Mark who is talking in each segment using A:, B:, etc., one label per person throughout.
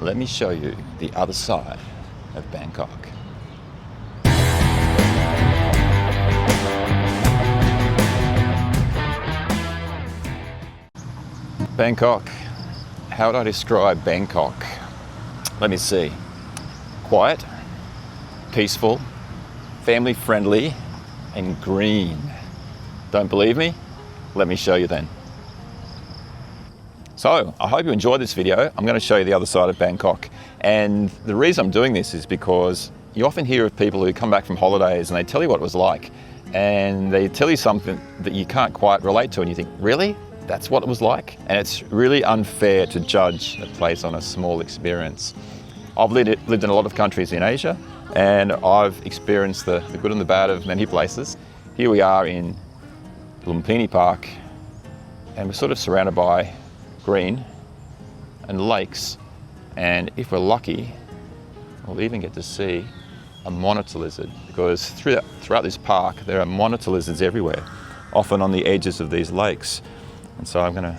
A: let me show you the other side of Bangkok. Bangkok. How would I describe Bangkok? Let me see. Quiet, peaceful, family friendly, and green. Don't believe me? Let me show you then. So, I hope you enjoyed this video. I'm going to show you the other side of Bangkok. And the reason I'm doing this is because you often hear of people who come back from holidays and they tell you what it was like. And they tell you something that you can't quite relate to and you think, really? That's what it was like? And it's really unfair to judge a place on a small experience. I've lived in a lot of countries in Asia and I've experienced the good and the bad of many places. Here we are in Lumphini Park and we're sort of surrounded by green and lakes, and if we're lucky, we'll even get to see a monitor lizard, because throughout this park there are monitor lizards everywhere, often on the edges of these lakes. And so I'm going to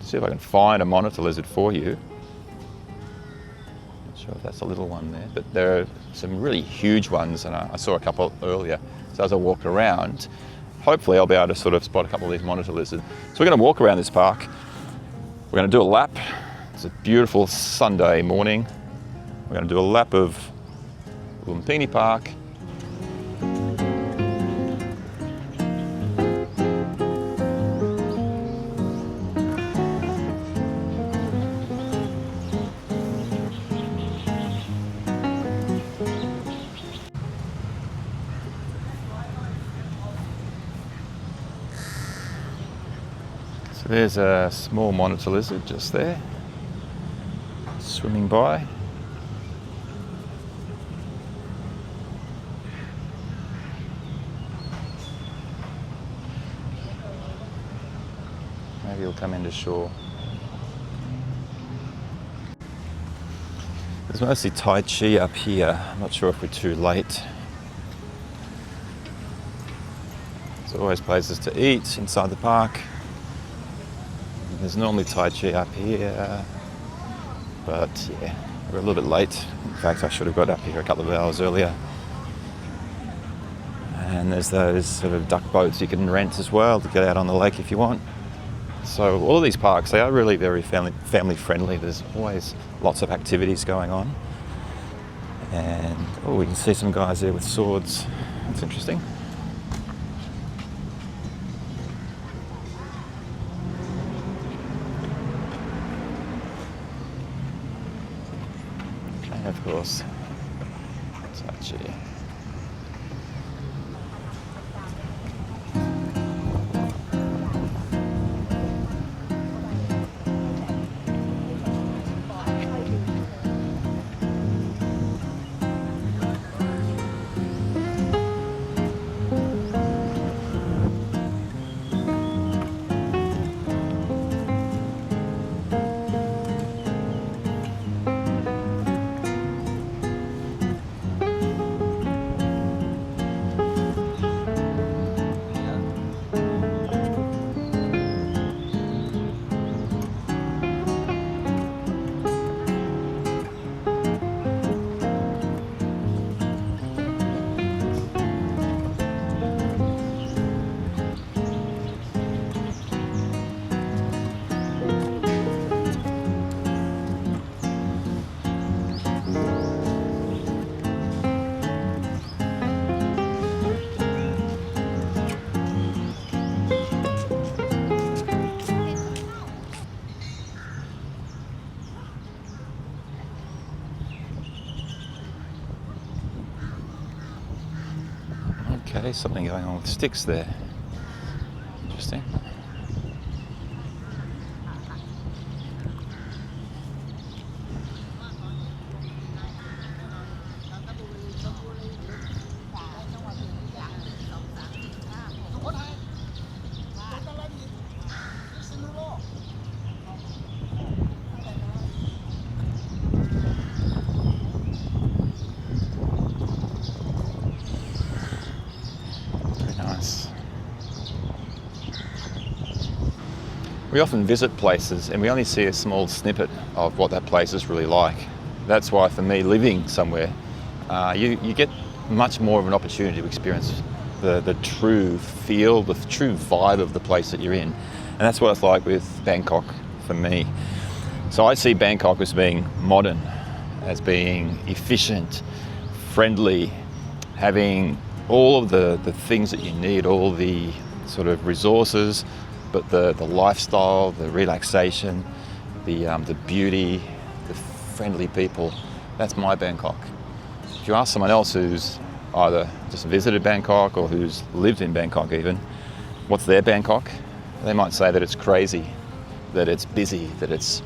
A: see if I can find a monitor lizard for you. Not sure if that's a little one there, but there are some really huge ones, and I saw a couple earlier. So as I walk around, hopefully I'll be able to sort of spot a couple of these monitor lizards. So we're going to walk around this park. We're going to do a lap. It's a beautiful Sunday morning. We're going to do a lap of Lumphini Park. There's a small monitor lizard just there, swimming by. Maybe he'll come into shore. There's mostly Tai Chi up here. I'm not sure if we're too late. There's always places to eat inside the park. There's normally Tai Chi up here, but yeah, we're a little bit late. In fact, I should have got up here a couple of hours earlier. And there's those sort of duck boats you can rent as well to get out on the lake if you want. So all of these parks, they are really very family friendly. There's always lots of activities going on. And oh, we can see some guys there with swords. That's interesting. Of course, Tai Chi. Okay, something going on with sticks there. Interesting. Very nice. we often visit places and we only see a small snippet of what that place is really like. That's why for me, living somewhere, you get much more of an opportunity to experience the true feel, the true vibe of the place that you're in. And that's what it's like with Bangkok for me. So I see Bangkok as being modern, as being efficient, friendly, having all of the things that you need, all the sort of resources, but the lifestyle, the relaxation, the beauty, the friendly people. That's my Bangkok. If you ask someone else who's either just visited Bangkok or who's lived in Bangkok even, what's their Bangkok? They might say that it's crazy, that it's busy, that it's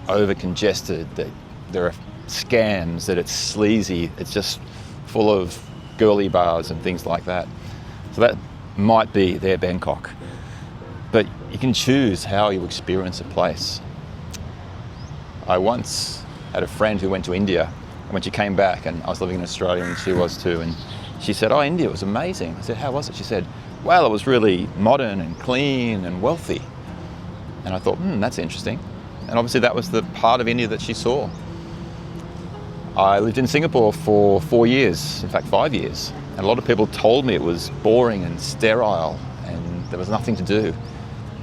A: over-congested, that there are scams, that it's sleazy, it's just full of girly bars and things like that. So that might be their Bangkok. But you can choose how you experience a place. I once had a friend who went to India, and when she came back, and I was living in Australia and she was too, and she said, "Oh, India was amazing." I said, "How was it?" She said, "Well, it was really modern and clean and wealthy." And I thought, that's interesting. And obviously that was the part of India that she saw. I lived in Singapore for 4 years, in fact 5 years, and a lot of people told me it was boring and sterile and there was nothing to do.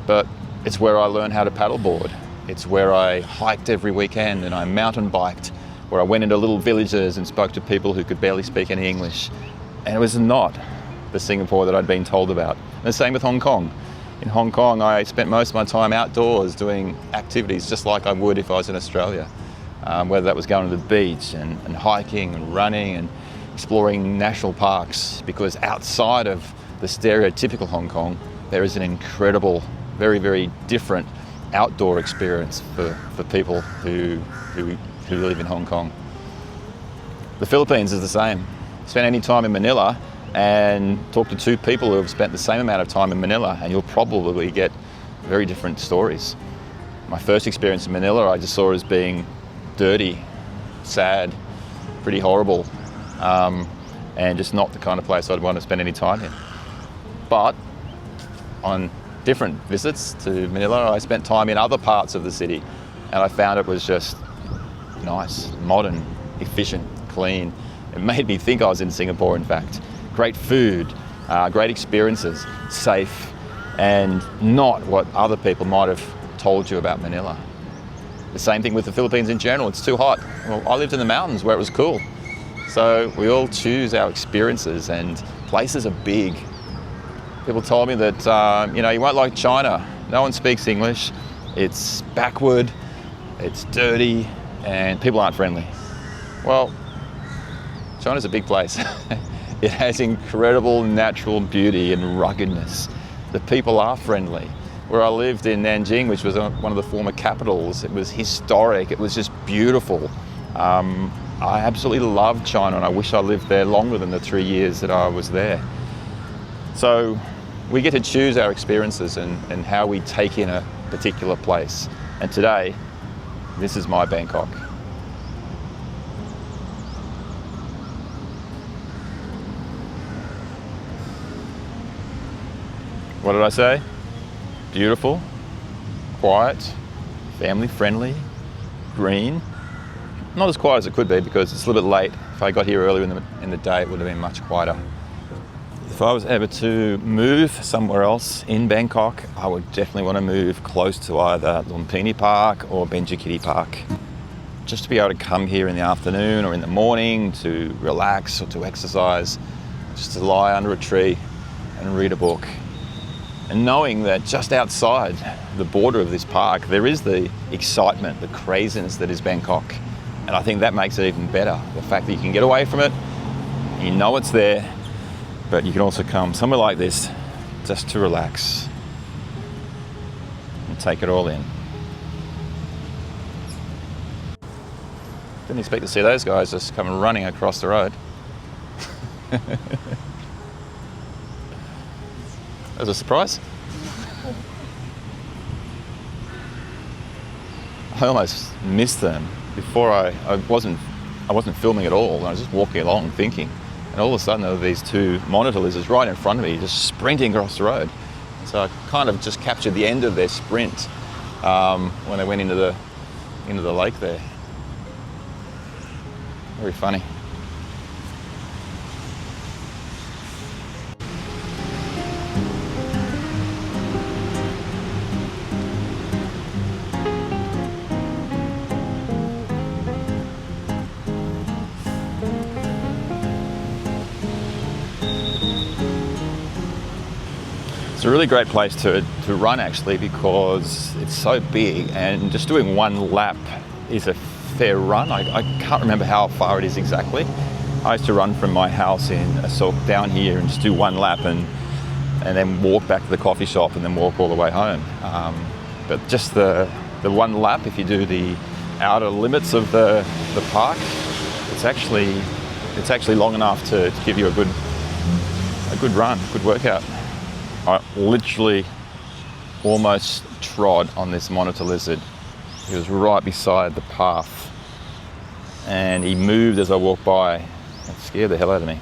A: But it's where I learned how to paddleboard. It's where I hiked every weekend and I mountain biked, where I went into little villages and spoke to people who could barely speak any English. And it was not the Singapore that I'd been told about. And the same with Hong Kong. In Hong Kong, I spent most of my time outdoors doing activities just like I would if I was in Australia. Whether that was going to the beach and hiking and running and exploring national parks, because outside of the stereotypical Hong Kong, there is an incredible, very, very different outdoor experience for people who live in Hong Kong. The Philippines is the same. Spend any time in Manila and talk to two people who have spent the same amount of time in Manila and you'll probably get very different stories. My first experience in Manila I just saw as being dirty, sad, pretty horrible, and just not the kind of place I'd want to spend any time in. But on different visits to Manila, I spent time in other parts of the city and I found it was just nice, modern, efficient, clean. It made me think I was in Singapore, in fact. Great food, great experiences, safe, and not what other people might have told you about Manila. The same thing with the Philippines in general. It's too hot. Well, I lived in the mountains where it was cool. So we all choose our experiences, and places are big. People told me that, you won't like China. No one speaks English. It's backward, it's dirty, and people aren't friendly. Well, China's a big place. It has incredible natural beauty and ruggedness. The people are friendly. Where I lived in Nanjing, which was one of the former capitals, it was historic, it was just beautiful. I absolutely love China and I wish I lived there longer than the 3 years that I was there. So we get to choose our experiences and how we take in a particular place. And today, this is my Bangkok. What did I say? Beautiful, quiet, family friendly, green. Not as quiet as it could be because it's a little bit late. If I got here earlier in the day, it would have been much quieter. If I was ever to move somewhere else in Bangkok, I would definitely want to move close to either Lumphini Park or Benjikiti Park. Just to be able to come here in the afternoon or in the morning to relax or to exercise, just to lie under a tree and read a book. And knowing that just outside the border of this park, there is the excitement, the craziness that is Bangkok. And I think that makes it even better. The fact that you can get away from it, you know it's there, but you can also come somewhere like this just to relax and take it all in. Didn't expect to see those guys just coming running across the road. That was a surprise. I almost missed them before I wasn't filming at all. I was just walking along thinking, and all of a sudden there were these two monitor lizards right in front of me, just sprinting across the road. So I kind of just captured the end of their sprint when they went into the lake there. Very funny. It's a really great place to run actually, because it's so big, and just doing one lap is a fair run. I can't remember how far it is exactly. I used to run from my house in Asok down here and just do one lap and then walk back to the coffee shop and then walk all the way home. But just the one lap, if you do the outer limits of the park, it's actually long enough to give you a good run, good workout. I literally almost trod on this monitor lizard. He was right beside the path and he moved as I walked by. It scared the hell out of me.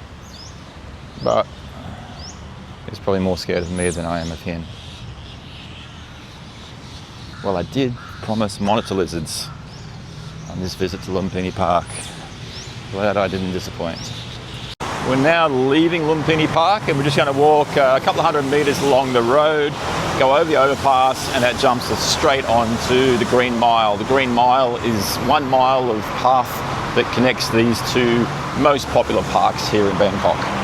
A: But he's probably more scared of me than I am of him. Well, I did promise monitor lizards on this visit to Lumphini Park. Glad I didn't disappoint. We're now leaving Lumphini Park and we're just going to walk a couple of 100 metres along the road, go over the overpass, and that jumps us straight onto the Green Mile. The Green Mile is 1 mile of path that connects these two most popular parks here in Bangkok.